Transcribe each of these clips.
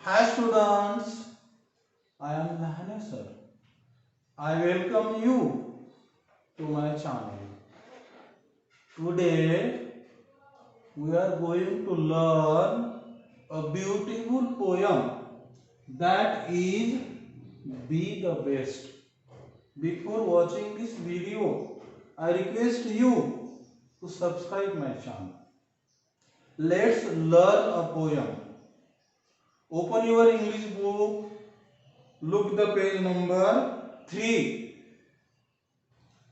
Hi students, I am Lahane sir. I welcome you to my channel. Today we are going to learn a beautiful poem that is Be the Best. Before watching this video, I request you to subscribe my channel. Let's learn a poem. Open your English book. Look the page number 3.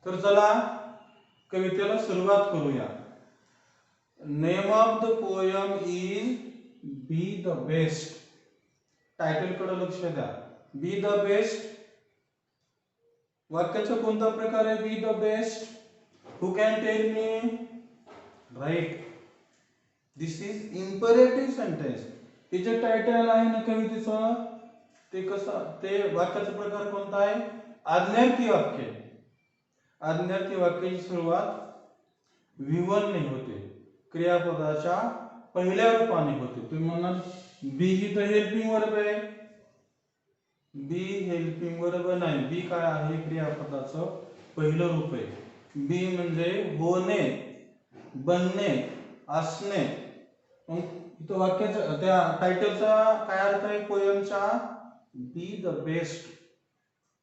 तर चला कवितेला सुरुवात करूया. Name of the poem is B the best. Title कडे लक्ष द्या. बी the best वाक्याचा कोणता प्रकार आहे? Be the best. Who can tell me? Right, this is imperative sentence. हे जे टायटल आहे ना कवितेचं ते कसं, ते वाक्याचा प्रकार कोणता आहे? आज्ञार्थी वाक्य. आज्ञार्थी वाक्याची सुरुवात V1 ने होते, क्रियापदाच्या पहिल्या रूपाने होते. तुम्ही म्हणाल बी ही तर हेल्पिंग वर्ब आहे. बी हेल्पिंग वर्ब नाही. बी काय आहे? क्रियापदाचं पहिलं रूप आहे. बी म्हणजे होणे, बनणे, असणे. मग इथं वाक्याचा त्या टायटलचा काय अर्थ आहे? पोयमचा बी द बेस्ट,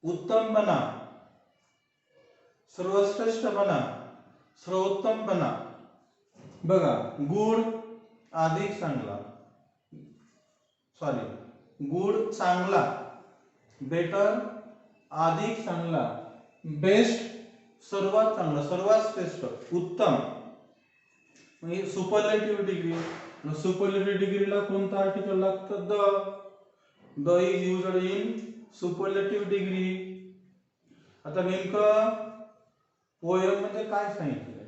उत्तम बना, सर्वश्रेष्ठ बना, सर्वोत्तम बना. बघा, गुड अधिक चांगला, गुड चांगला, बेटर अधिक चांगला, बेस्ट सर्वात चांगला, सर्वात श्रेष्ठ, उत्तम. म्हणजे सुपरलेटिव्ह डिग्री. सुपरलेटिव्ह डिग्रीला कोणता आर्टिकल लागतं? The is used in superlative degree. आता नेमकं पोयम मध्ये काय सांगितलंय?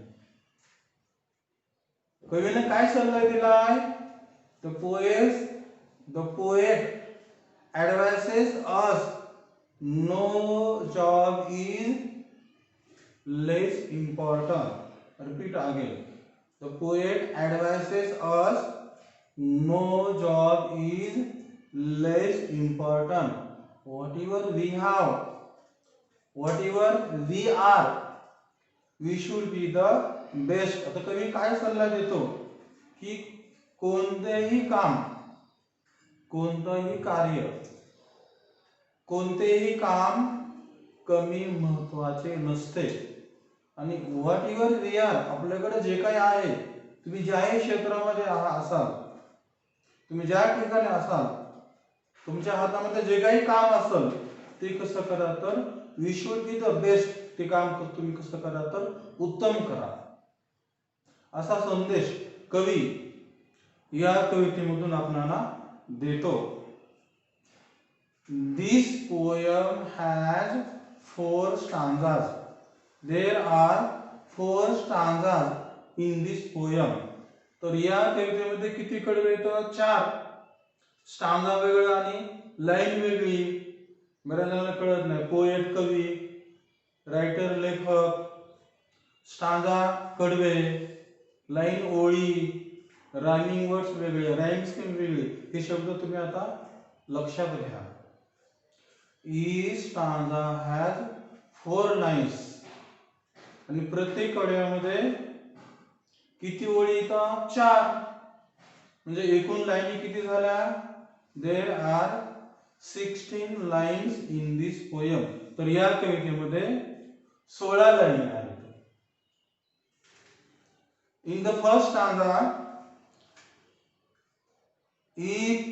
कवीने काय सल्ला दिलाय? The poet advises us no job is less important. Repeat again. The poet advises us no job is less important. Whatever we have, whatever we are, we should be the best. आता कवी काय सल्ला देतो की कोणतेही काम, कोणतेही कार्य, कोणतेही काम कमी महत्वाचे नसते. आणि व्हॉट एव्हर वी आर, आपल्याकडे जे काही आहे, तुम्ही ज्याही क्षेत्रामध्ये असाल, तुम्ही ज्या ठिकाणी असाल, तुमच्या हातामध्ये जे काही काम असेल ते कसं करा? तर we should be the best. ते काम तुम्ही कसं करा? तर उत्तम करा. असा संदेश कवी या कवितेमधून आपल्याला देतो. This poem has 4 stanzas. There are 4 stanzas in this poem. तर या कवितेमध्ये किती कडवे येतात? 4. स्टांजा वेगळा आणि लाईन वेगळी. बऱ्याच जणांना कळत नाही. पोएट कवी, रायटर लेखक, स्टांजा कडवे, लाईन ओळी, रायमिंग वर्ड्स वेगळे, राईम स्कीम वेगळी. हे शब्द तुम्ही आता लक्षात घ्या. Each stanza has 4 lines. आणि प्रत्येक कड्यामध्ये किती ओळी येतात? 4. म्हणजे एकूण लाईनी किती झाल्या? There are 16 lines in this poem. तर या कवितेमध्ये 16 लाईनी आहेत. In the first stanza, if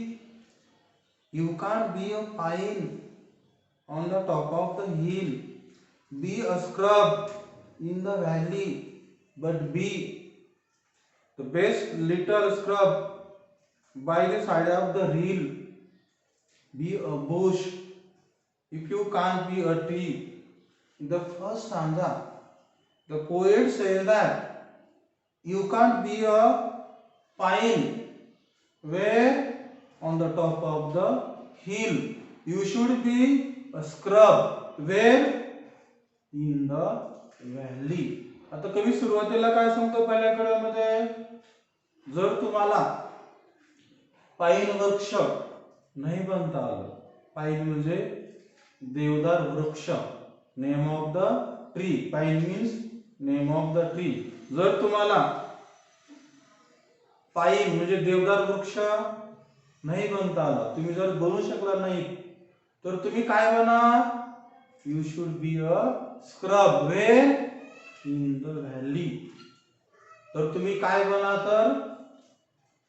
you can't be a pine on the top of the hill, be a scrub in the valley, but be the best little scrub by the side of the hill. Be a bush if you can't be a tree. In the first stanza, the poet says that you can't be a pine where on the top of the hill. You should be a scrub where in the valley. आता कवी सुरुवातीला काय सांगतो? पहिल्या कड्यामध्ये जर तुम्हाला पाईन वृक्ष नाही बनता आलं. पाईन म्हणजे देवदार वृक्ष, name of the tree. Pine means name of the tree. जर तुम्हाला पाईन म्हणजे देवदार वृक्ष नाही बनता आला, तुम्ही जर बनवू शकला नाही, तर तुम्ही काय बना? You should be a scrub where in the valley. तर तुम्ही काय बना? तर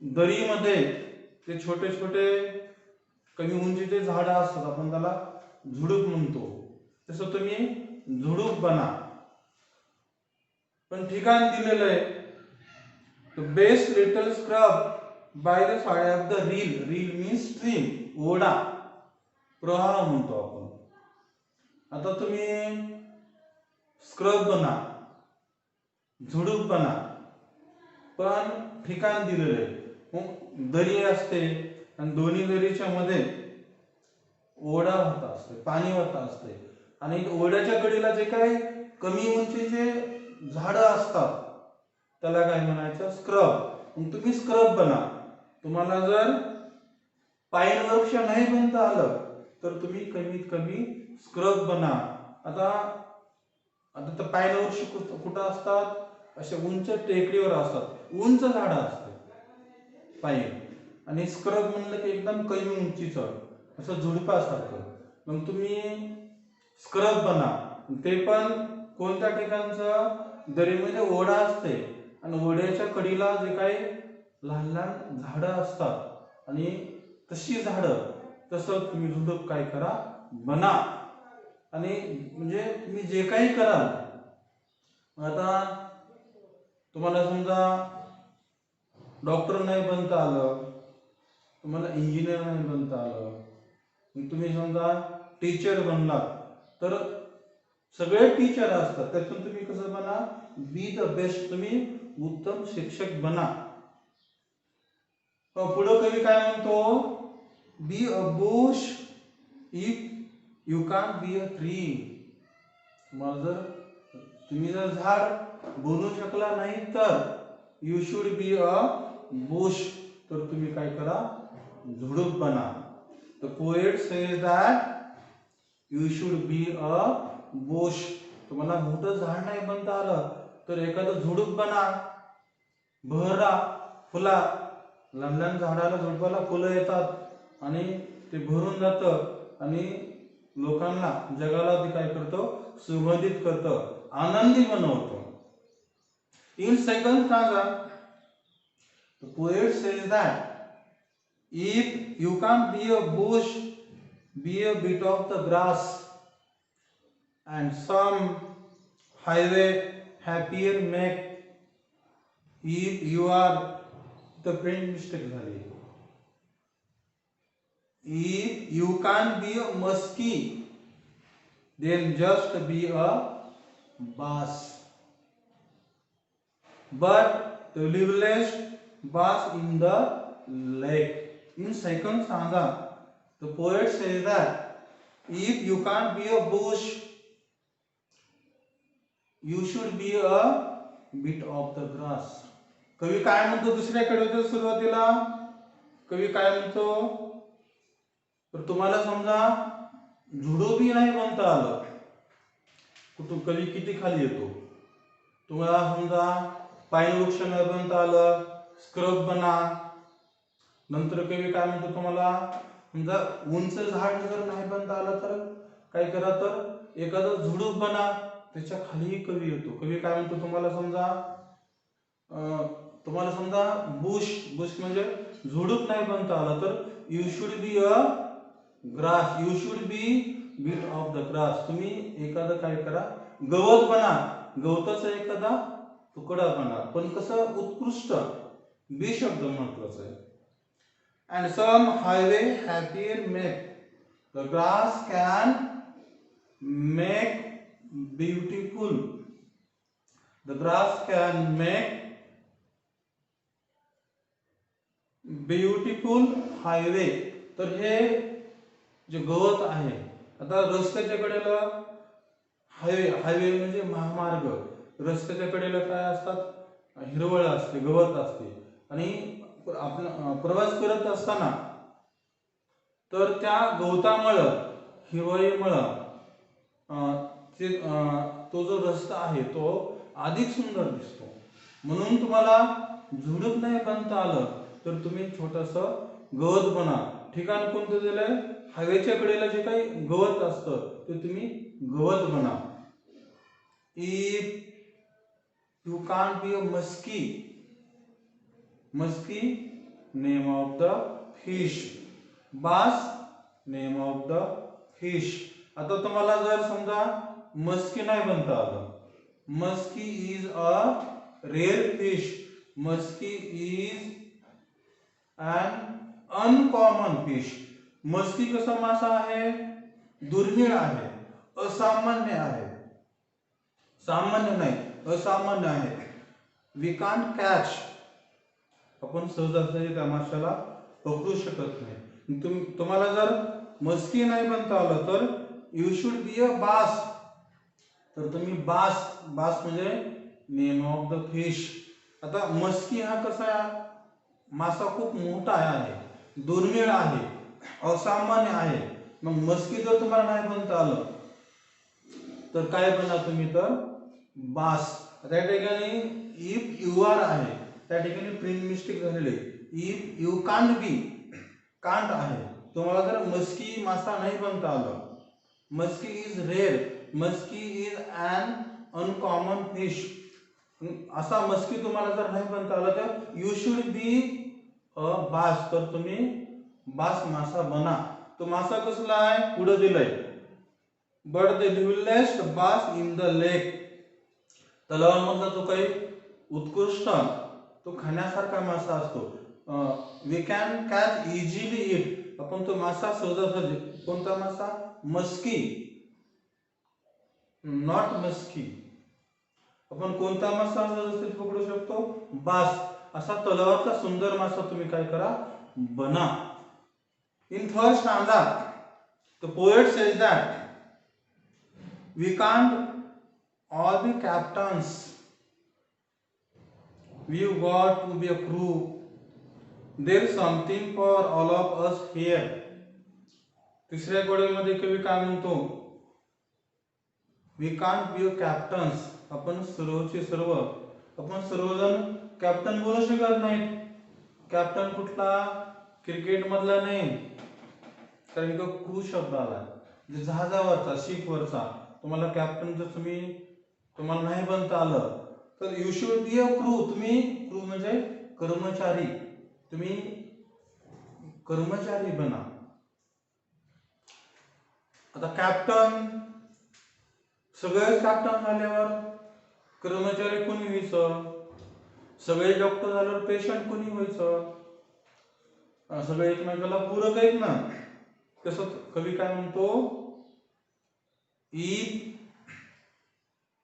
दरीमध्ये ते छोटे छोटे कमी उंचीचे झाडं असतात, आपण त्याला झुडूप म्हणतो, तसं तुम्ही झुडूप बना. पण ठिकाण दिलेलं आहे, best little scrub by the side of the reel. Reel means stream, ओढा, प्रवाह म्हणतो आपण. आता तुम्ही स्क्रब बना, झुडूप बना, पण ठिकाण दिलेलं आहे. दरी असते आणि दोन्ही दरीच्या मध्ये ओढा होता असते, पाणी होता असते, आणि ओढ्याच्या कडेला जे काही कमी उंचीचे झाडं असतात त्याला काय म्हणायचं? स्क्रब. मग तुम्ही स्क्रब बना. तुम्हाला जर पाईन वृक्ष नाही बनता आलं, तर तुम्ही कमीत कमी स्क्रब बना. आता आता तर पाईन वृक्ष कुठं असतात? अशा उंच टेकडीवर असतात, उंच झाडं असतात पाईन. आणि स्क्रब म्हणलं की एकदम कमी उंचीचं, असं झुडपासारखं. मग तुम्ही स्क्रब बना. ते पण कोणत्या ठिकाणचं? दरीमध्ये ओढा असते आणि ओढ्याच्या कडीला जे काही लहान लहान झाडं असतात, आणि तशी झाडं, तसं तुम्ही झुडूप काय करा? बना. आणि म्हणजे तुम्ही जे काही कराल, आता तुम्हाला समजा डॉक्टर नाही बनता आलं, तुम्हाला इंजिनियर नाही बनता आलं, तुम्ही समजा टीचर बनलात, तर सगळे टीचर असतात, त्यातून तुम्ही कसं बना? बी द बेस्ट. तुम्ही उत्तम शिक्षक बना. पुढं कवी काय म्हणतो? Be a bush if you can be a tree. तुम्ही जर झाड बनू शकला नाही, तर you should be a bush. तर तुम्ही काय करा? झुडूप बना. The poet says that you should be a bush. तुम्हाला मोठं झाड नाही बनता आलं, तर एखादं झुडूप बना. बहरा फुला, लहान लहान झाडाला, झुडपाला फुलं येतात आणि ते भरून जातं आणि लोकांना, जगाला ते काय करतं? सुगंधित करतं, आनंदी बनवतं. इन सेकंड सांगा, the poet says that if you can't be a bush, be a bit of the grass, and some highway happier make. If you are, the print mistake झाली. If you can't be a musky, then just be a bass. But the liveliest bass in the lake. In second stanza, the poet says that if you can't be a bush, you should be a bit of the grass. कवी काय म्हणतो दुसऱ्या कडेच्या सुरुवातीला? कवी काय म्हणतो? तर तुम्हाला समजा झुडूपही नाही बनता आलं, कुठून कवी किती खाली येतो. तुम्हाला समजा पाईन वृक्ष नाही बनता आलं, स्क्रब बना. नंतर कवी काय म्हणतो तुम्हाला? समजा उंच झाड जर नाही बनता आलं, तर काय करा? तर एखादं झुडूप बना. त्याच्या खालीही कवी येतो. कवी काय म्हणतो तुम्हाला? समजा बुश, बुश म्हणजे झुडूप नाही बनता आलं, तर you should be a grass. You should be bit of the grass. तुम्ही एखादं काय करा? गवत बना. गवताचा एखादा तुकडा बना, पण कसं? उत्कृष्ट. बी शब्द महत्वाचा आहे. And some highway happier make. The grass can make beautiful. The grass can make beautiful highway. तर हे जे गवत आहे, आता रस्त्याच्या कडेला हायवे, हायवे म्हणजे महामार्ग. रस्त्याच्या कडेला काय असतात? हिरवळ असते, गवत असते. आणि आपण प्रवास करत असताना तर त्या गवतामुळं हिरवळीमुळं तो जो रस्ता आहे तो अधिक सुंदर दिसतो. म्हणून तुम्हाला झुडूप नाही बनता आलं तर तुम्ही छोटस गवत बना. ठिकाण कोणतं दिलंय? हवेच्या कडेला जे काही गवत असतं ते तुम्ही गवत बना. If you can't be a muskie, muskie name of the fish, bass name of the fish. आता तुम्हाला जर समजा मस्की नाही बनता आलं, muskie is a rare fish, muskie is an uncommon fish. Muskie कसा मासा आहे? दुर्मिळ आहे, असामान्य आहे. सामान्य नाही, असामान्य आहे. वी कांट कॅच, आपण सहजासहजी त्या माशाला पकडू शकत नाही. तुम्हाला जर मस्की नाही बनता आलं तर यू शुड बी अ बास, तर तुम्ही बास, बास म्हणजे नेम ऑफ द फिश. आता मस्की हा कसा मासा खूप मोठा आहे, दुर्मिळ आहे, असामान्य आहे. मग मस्की जर तुम्हाला नाही बनता आलं तर काय बना तुम्ही? तर बास. त्या ठिकाणी इफ यू आर आहे, त्या ठिकाणी प्रिंट मिस्टेक झालेली. If you can't be, can't आहे. तुम्हाला जर मस्की मासा नाही बनता आलं, muskie is rare, muskie is an uncommon fish, असा मस्की तुम्हाला जर नाही बनता आला तर यू शुड बी अ बास, तर तुम्ही बास मासा बना. तो मासा कसला आहे? पुढे दिलंय, but the dullest bass in the lake. तलावामधला जो काही उत्कृष्ट तो खाण्यासारखा मासा असतो. We can catch easily it, आपण तो मासा सहजासहजी. कोणता मासा? Muskie, not muskie. आपण कोणता मासा सहजासहजी पकडू शकतो? बास. असा तलावाचा सुंदर मासा तुम्ही काय करा? बना. In third stanza the poet says that we can't all be captains, we've got to be a crew, there's something for all of us here. तिसऱ्या गोडीमध्ये कवी काय म्हणतो? We can't be a captains, आपण सर्वचे सर्व, आपण सर्वजण कॅप्टन बोलू शकत नाहीत. कॅप्टन कुठला? क्रिकेट मधला नाही, कारण का क्रू शब्द आला, जहाजावरचा, शिपवरचा. तुम्हाला कॅप्टन जर तुम्हाला नाही बनता आलं तर you should be a crew, तुम्ही क्रू म्हणजे कर्मचारी, तुम्ही कर्मचारी बना. आता कॅप्टन, सगळेच कॅप्टन झाल्यावर कर्मचारी कोणी व्हायचं? सगळे डॉक्टर झाल्यावर पेशंट कोणी व्हायचं? सगळे एकमेकाला पूरक आहेत ना. कसं कवी काय म्हणतो? If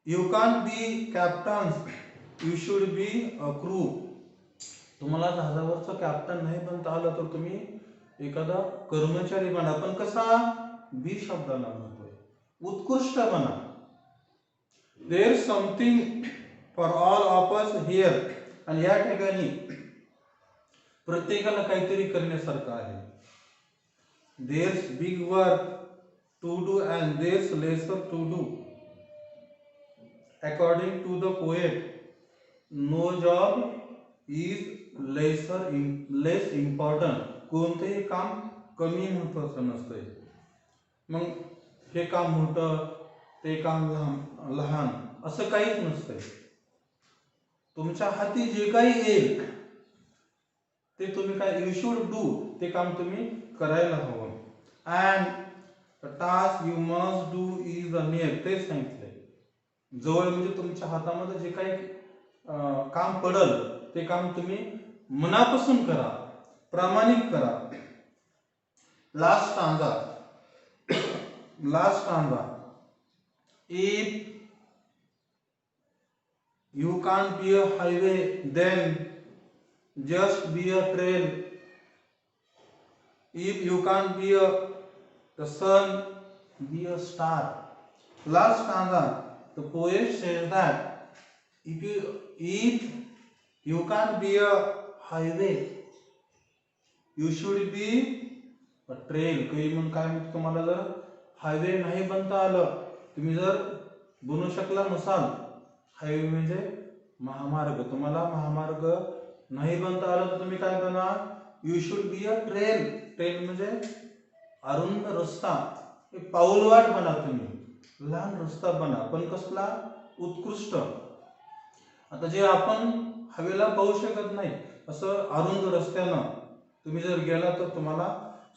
you can't B captains, you should be a crew. तुम्हाला जहाजावरचं कॅप्टन नाही बनता आलं तर तुम्ही एखादा कर्मचारी बना. पण कसा? बी शब्दाला म्हणतोय, उत्कृष्ट बना. There something for all of us here, आणि या ठिकाणी प्रत्येकाला काहीतरी करण्यासारखं आहे. There's big work to do and there's lesser to do. According to the poet, no job is less important. कोणतेही काम कमी महत्वाचं नसतंय. मग हे काम मोठं, ते काम लहान असं काहीच नसतंय. तुमच्या हाती जे काही येईल ते तुम्ही काय? यू शुड डू, ते काम तुम्ही करायला हवं. And task you must do is a near, ते सांगितलंय. जवळ म्हणजे तुमच्या हातामध्ये जे काही काम पडल ते काम तुम्ही मनापासून करा, प्रामाणिक करा. Last stanza, if you can't be a highway, then just be a trail. If you can't be the sun, be a star. Last stanza, the poet says that if you can't be a highway, you should be trail कवी म्हणून काय म्हणतो तुम्हाला जर highway नाही बनता आलं, तुम्ही जर बनवू शकला नसाल, हायवे म्हणजे महामार्ग, तुम्हाला महामार्ग नाही बनता आलं तर तुम्ही काय बना, you should be a trail. Trail म्हणजे अरुंद रस्ता, पाऊलवाट बना, तुम्ही लहान रस्ता बना, पण कसला, उत्कृष्ट. आता जे आपण हवेला पाहू शकत नाही असं अरुंद रस्त्यानं तुम्ही जर गेला तर तुम्हाला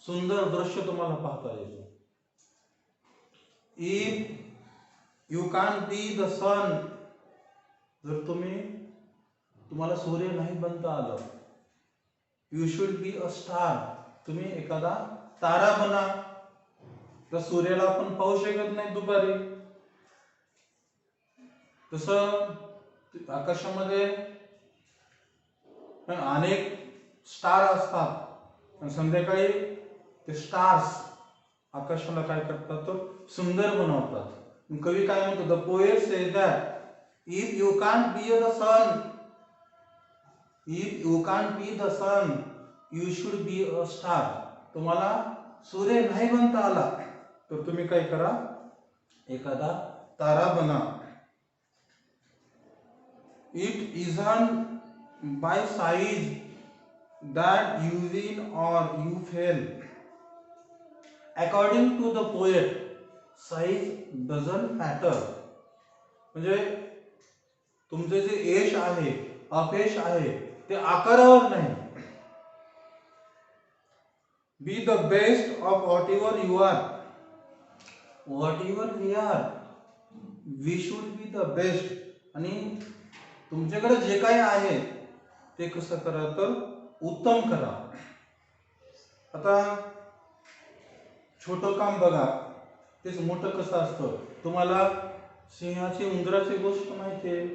सुंदर दृश्य तुम्हाला पाहता येतं. If you can be the sun, जर तुम्हाला सूर्य नाही बनता आलं, you should be a star, तुम्ही एखादा तारा बना. तर सूर्याला आपण पाहू शकत नाही दुपारी, तसं आकाशामध्ये अनेक स्टार असतात, संध्याकाळी ते स्टार्स आकाशाला काय करतात, तर सुंदर बनवतात. कवी काय म्हणतो, the poet says that if you can't be the sun, if you can't be the sun, you should be a star. तुम्हाला सूर्य नाही बनता आला तर तुम्ही काय करा, एखादा तारा बना. It isn't bye size that you win or you fail. According to the poet, size doesn't matter. म्हणजे तुमचे जे यश आहे, अपयश आहे, ते आकारावर नाही. Be the best of whatever you are. Whatever we are, we should be the best. आणि तुमच्याकडे जे काही आहे ते कसं करा, तर उत्तम करा. आता छोटं काम बघा, तेच मोठं कसं असतं. तुम्हाला सिंहाची उंदराची गोष्ट माहिती आहे.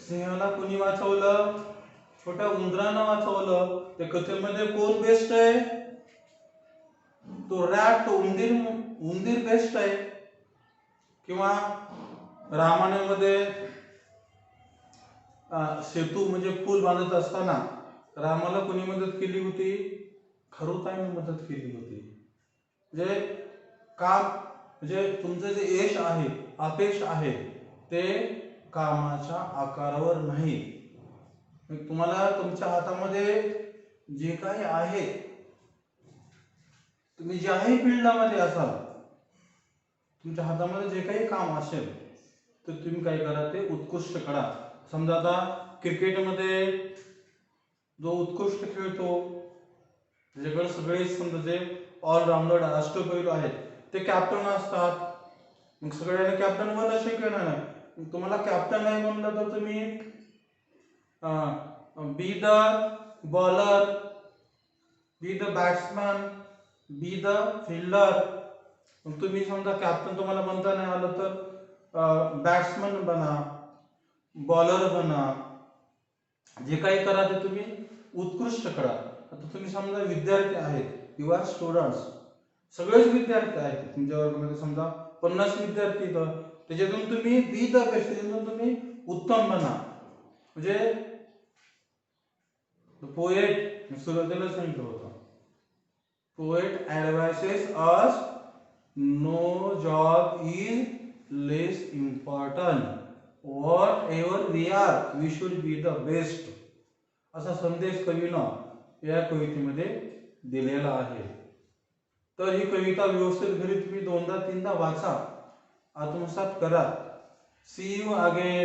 सिंहाला कोणी वाचवलं, छोट्या उंदरानं वाचवलं. त्या कथेमध्ये कोण बेस्ट आहे, तो रॅट, तो उंदीर बेस्ट आहे. किंवा रामायणामध्ये सेतू म्हणजे पूल बांधत असताना रामाला कोणी मदत केली होती, खरुताईने मदत केली होती. म्हणजे काम, म्हणजे तुमचं जे यश आहे, अपयश आहे, ते कामाच्या आकारावर नाही. तुम्हाला तुमच्या हातामध्ये जे काही आहे, तुम्ही ज्याही फील्डमध्ये असाल, तुमच्या हातामध्ये जे काही काम असेल तर तुम्ही काय करा, ते उत्कृष्ट करा. समजा आता क्रिकेटमध्ये जो उत्कृष्ट खेळतो, त्याच्याकडे सगळे समजा जे ऑलराऊंडर अष्टपैलू आहेत, ते कॅप्टन असतात. मग सगळ्यांना कॅप्टन बनणं शक्य नाही. तुम्हाला कॅप्टन नाही बनलं तर तुम्ही be the bowler, be the batsman, be the fielder. तुम्ही समजा कॅप्टन तुम्हाला बनता नाही आलं तर बॅट्समन बना, बॉलर बना, जे काही करा ते तुम्ही उत्कृष्ट करा. आता तुम्ही समजा विद्यार्थी आहेत, यू आर स्टुडंट्स, सगळेच विद्यार्थी आहेत तुमच्या वर्गामध्ये, समजा 50 विद्यार्थी, तर त्याच्यातून तुम्ही बी द बेस्ट, त्याच्यातून तुम्ही उत्तम बना. म्हणजे पोएट सुरुवातीला सांगितलं होतं, poet advises us no job is less important, whatever we are we should be the best, असा संदेश कवीनं या कवितेमध्ये दिलेला आहे. तर ही कविता व्यवस्थित घरी तुम्ही 2दा 3दा वाचा, आत्मसात करा. See you again.